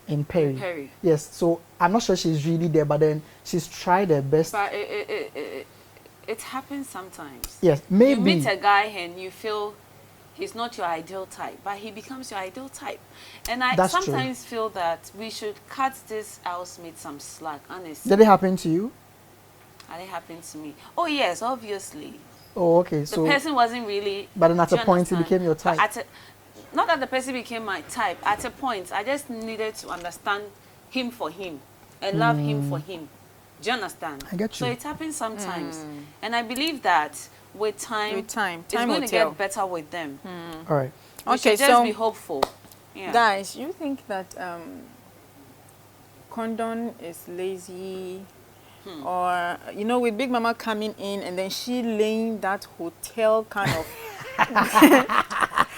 in Perry.
Perry.
Yes. So I'm not sure she's really there, but then she's tried her best.
But it happens sometimes.
Yes, maybe.
You meet a guy and you feel he's not your ideal type, but he becomes your ideal type. And I
That's
sometimes feel that we should cut this housemate some slack, honestly.
Did it happen to you?
And it happened to me. Oh, yes, obviously.
Oh, okay.
The
So,
person wasn't really...
but then at
do
a
you
point, he
understand?
became your
But
type.
not that the person became my type. At a point, I just needed to understand him for him and love him for him. Do you understand?
I get you.
So it happens sometimes. And I believe that with time
With time
it's going
will
to
tell.
get better with them.
All right.
We
Okay,
should just
so
be hopeful. Yeah.
guys, you think that Condon is lazy, or with Big Mama coming in and then she laying that hotel kind of.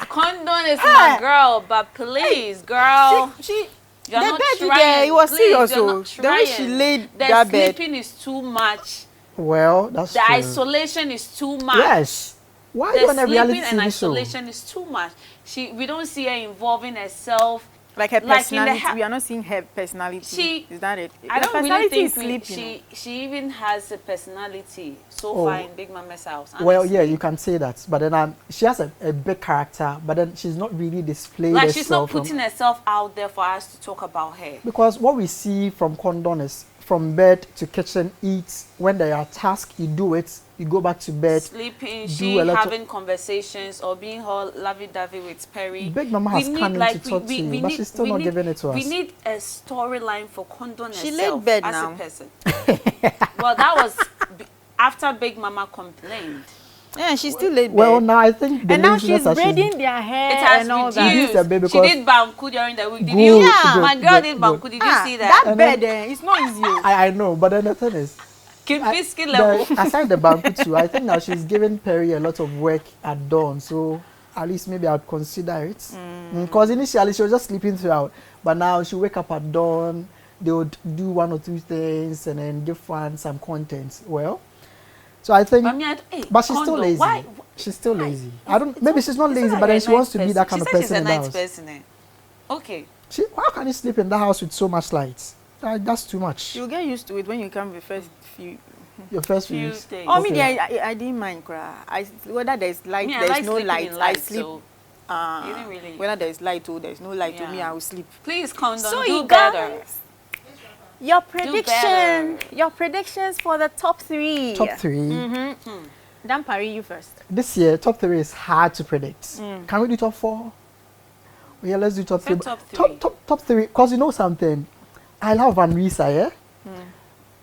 Condon is my girl, but please, girl.
she
You're
the
not
bed
trying.
there, it was
Please,
serious.
you're
Oh,
not
the way she
trying.
laid
The
that bed.
sleeping is too much.
Well, that's
The
true.
isolation is too much.
Yes. Why are
The
you on a reality
sleeping and
TV show?
isolation is too much. We don't see her involving herself.
Like her
Like in the
personality,
ha-
we are not seeing her personality. Is that it?
I
Her
don't really
personality
think
is sleeping.
she even has a personality so
Oh.
far in Big Mama's house.
Well,
honestly.
yeah, you can say that, but then she has a big character, but then she's not really displaying
Like
herself.
she's not putting herself out there for us to talk about her.
Because what we see from Condon is from bed to kitchen, eat. When there are tasks, you do it. You go back to bed.
Sleeping,
do
she
a lot of-
having conversations or being all lovey-dovey with Perry.
Big Mama has come in to talk to you, but she's still not giving it to
We
us.
need a storyline for Condon
She
herself
laid bed
as
now.
a person. Well, that was after Big Mama complained.
Yeah, she still laid bed.
Well, now I think the
and now
laziness
she's
that
braiding their hair
It has
and all
reduced.
that.
Reduced a bit
She
because-
did Banku during the week. Did
Good,
you?
good,
My girl
good,
did
good.
Banku. Did you see that?
And
bed,
then-
it's not easy. oh.
I know, but then the thing is,
Kimfiski level.
aside the banquet too, I think now she's giving Perry a lot of work at dawn, so at least maybe I'd consider it. Because initially she was just sleeping throughout, but now she'll wake up at dawn, they would do one or two things and then give fans some content. Well, So I think,
I mean, hey,
but she's still
Kondo,
lazy.
why?
She's still
Why?
lazy. I don't.
It's
Maybe
not-
she's not
it's
lazy,
like
but then
a
she wants
nice
to be
person.
that kind of
She said
person
she's
in
a
the
nice
house.
person. Okay.
How can you sleep in the house with so much light? That's too much.
You'll get used to it when you come the first few.
Your first few
Few
weeks.
days.
Oh,
Okay.
me, I didn't mind cry. Whether there's light,
Me, I
there's
like
no
sleeping
light,
in
I
light,
sleep.
so you didn't really.
Whether there's light or there's no light, to me,
Yeah.
I will sleep.
Please, Kondo,
So
do
you
better.
guys, your
better.
predictions for the top 3.
Top 3.
Mm-hmm. Dan Pari, you first.
This year, top 3 is hard to predict.
Mm.
Can we do top 4? Yeah, let's do top
Say
3.
top 3.
Top 3. Because you know something? I love Vandyke, yeah?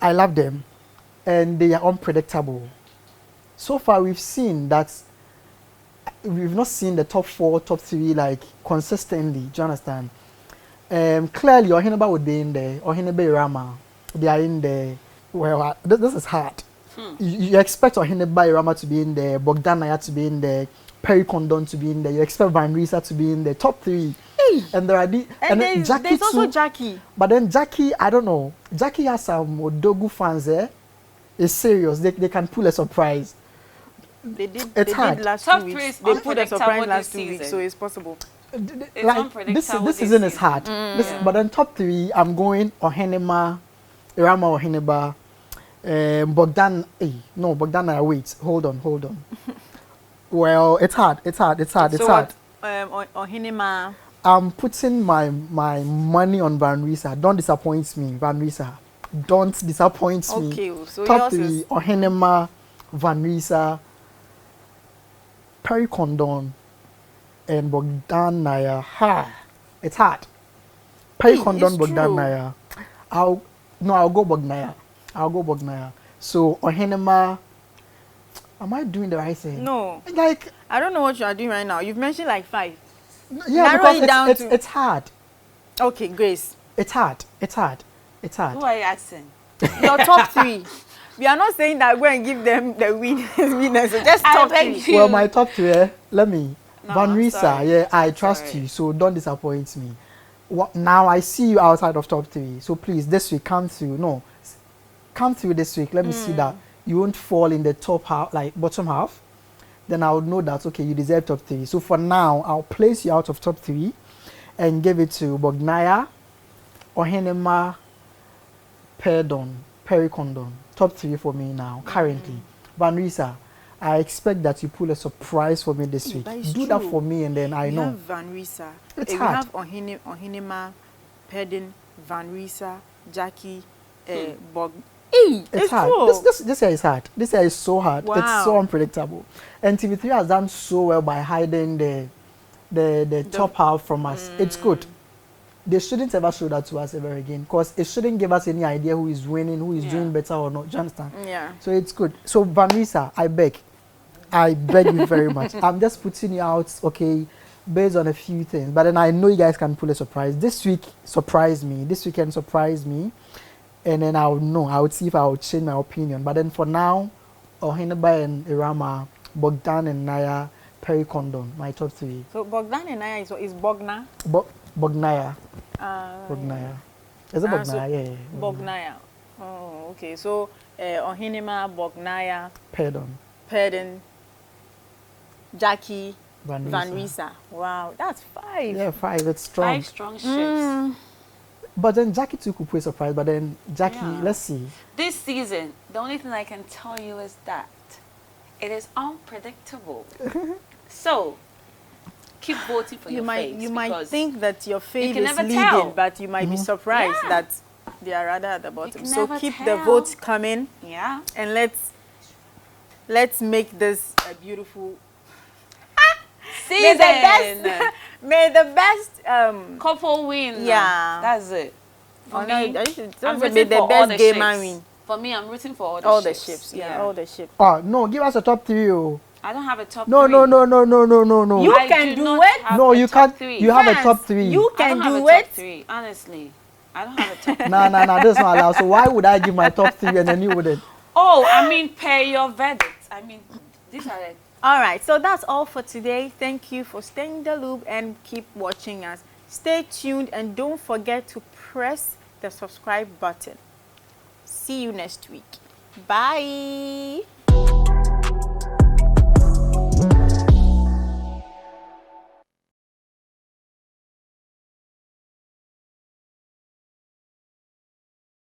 I love them. And they are unpredictable. So far, we've seen that we've not seen the top 4, top 3 like consistently. Do you understand? Clearly, Ohineba would be in there. Ewurama, they are in there. Well, this is hard. You expect Ewurama to be in there, Bogdan and Na to be in there, Perry Condon to be in there. You expect Vandyke to be in there. Top 3. And there are
And
then
there's,
Jackie
there's also
too.
Jackie.
But then Jackie, I don't know. Jackie has some Odogu fans there. It's serious. They can pull a surprise.
They did.
It's
they
hard.
did last
Top
2
3
weeks.
is
They put a
unpredictable
surprise
this
last 2
season.
weeks, so it's possible.
It's
Like
unpredictable
this
this
season is
season.
hard. But then top 3, I'm going Ewurama, Bogdan. No, Bogdan. Wait, hold on. Well, it's hard.
So what? Ohinema.
I'm putting my money on Vandyke. Don't disappoint me, Vandyke. Don't disappoint me.
Okay, so
Top
yours
3,
is
Ohinema, Vandyke, Perry Condon, and Bogdan Na. It's hard. Perry
Hey,
Condon,
it's
Bogdan
true.
Na. I'll go Bogdan. So Ohinema, am I doing the right thing?
No.
Like,
I don't know what you are doing right now. You've mentioned like 5.
yeah,
Narrow
because
it down
it's hard.
Okay, Grace.
It's hard.
Who are you asking?
Your top 3. We are not saying that go and give them the winners. So just
I
top
beg
3.
you.
Well, my top 3, let me.
No, I'm
Vandyke,
sorry.
yeah, I trust
Sorry.
you, so don't disappoint me. Now I see you outside of top 3, so please, this week, come through. No, come through this week. Let me see that you won't fall in the top half, like bottom half. Then I would know that, okay, you deserve top 3. So for now, I'll place you out of top 3 and give it to Bogdan, Ohinema, Perry Condon. Top 3 for me now, currently. Vandyke, I expect that you pull a surprise for me this week.
That is
Do that
true.
for me and then I
We
know.
have Vandyke.
It's
We
hard.
have Ohinema, Pedin, Vandyke, Jackie, Bog. Hey,
It's hard.
true.
This year is hard. This year is so hard. It's so
Wow.
unpredictable. And TV3 has done so well by hiding the top half from us. It's good. They shouldn't ever show that to us ever again, because it shouldn't give us any idea who is winning, who is doing better or not. Do you understand?
Yeah.
So it's good. So Vandyke, I beg you very much. I'm just putting you out, okay, based on a few things. But then I know you guys can pull a surprise. This week, surprise me. This weekend, surprise me. And then I would know. I would see if I would change my opinion. But then for now, Ohineba and Ewurama, Bogdan and Na, Perry Condon, my top 3.
So Bogdan and Na is Bogna.
Bogdan.
Uh,
Bogdan. Is it
Ah,
Bogdan?
so
Yeah.
Bogna. Oh, okay. So Ohinema, Bogna,
Pardon.
Pedin, Jackie,
Vandyke.
Vandyke. Wow, that's 5.
Yeah, 5. It's strong.
5 strong ships.
But then Jackie too could play surprise. But then Jackie,
Yeah.
let's see.
This season, the only thing I can tell you is that it is unpredictable. So, keep voting for your faves.
You might
because
think that your fave
can
is
never
leading,
tell.
but you might be surprised
Yeah.
that they are rather at the bottom.
can
So
never
keep the
tell.
votes coming,
Yeah.
and let's make this a beautiful
Season.
May the best
Couple win.
Yeah.
That's it. For
oh, no,
me,
I should
I'm
say
rooting
may
for
the
all
best
the
gamer
ships.
win.
For me, I'm rooting for
All
the
the
ships.
ships, all the ships.
Oh no, give us a top 3. Oh.
I don't have a top
No,
3.
no.
You
I
can do
not
it.
have
No,
a
you
top
can't.
3.
You have a
Yes,
top 3.
You
I
can
don't have
do
a top
it.
3. Honestly, I don't have a top 3.
Nah, this is not allowed. So why would I give my top 3 and then you wouldn't?
Oh, I mean, pay your verdict. I mean, these are the
All right, so that's all for today. Thank you for staying in the loop and keep watching us. Stay tuned and don't forget to press the subscribe button. See you next week. Bye.